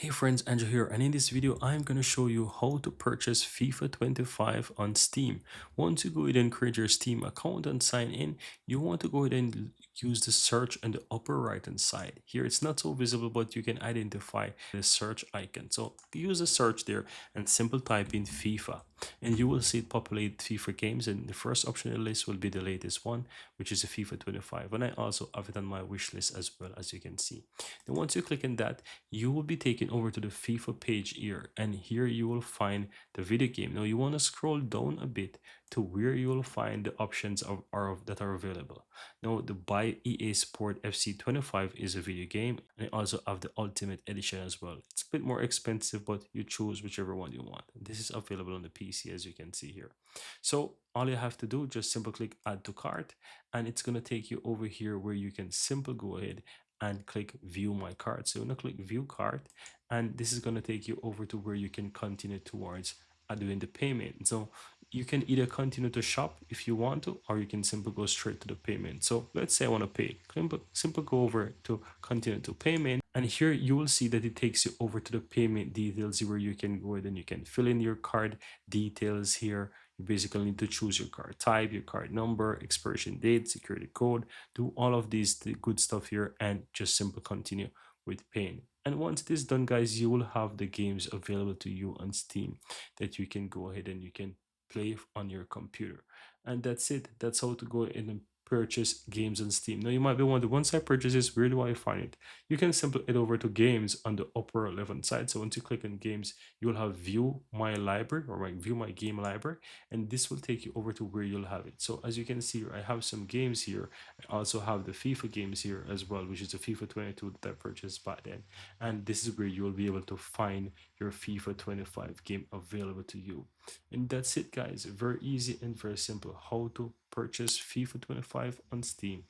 Hey friends, Andrew here, and in this video I'm going to show you how to purchase FIFA 25 on Steam. Once you go ahead and create your Steam account and sign in, you want to go ahead and use the search on the upper right hand side. Here it's not so visible, but you can identify the search icon. So use the search there and simple type in FIFA, and you will see it populate FIFA games, and the first option in the list will be the latest one, which is the FIFA 25, and I also have it on my wish list as well, as you can see. Then once you click on that, you will be taken over to the FIFA page here, and here you will find the video game. Now you want to scroll down a bit to where you will find the options that are available. Now the Buy EA Sport FC 25 is a video game, and I also have the Ultimate Edition as well. It's a bit more expensive, but you choose whichever one you want. This is available on the PC, as you can see here. So all you have to do, just simple click add to cart, and it's going to take you over here where you can simply go ahead and click view my cart. So you're going to click view cart, and this is going to take you over to where you can continue towards doing the payment. So you can either continue to shop if you want to, or you can simply go straight to the payment. So let's say I want to pay. Simple go over to continue to payment, and here you will see that it takes you over to the payment details where you can go ahead and you can fill in your card details here. You basically need to choose your card type, your card number, expiration date, security code, do all of these good stuff here, and just simply continue with paying. And once it is done, guys, you will have the games available to you on Steam that you can go ahead and you can play on your computer. And that's it. That's how to go in and purchase games on Steam. Now you might be wondering, once I purchase this, where do I find it? You can simply head over to games on the upper left hand side. So once you click on games, you will have view my library, or like view my game library, and this will take you over to where you'll have it. So as you can see, I have some games here. I also have the FIFA games here as well, which is the FIFA 22 that I purchased back then. And this is where you will be able to find your FIFA 25 game available to you. And that's it, guys. Very easy and very simple how to purchase FIFA 25 on Steam.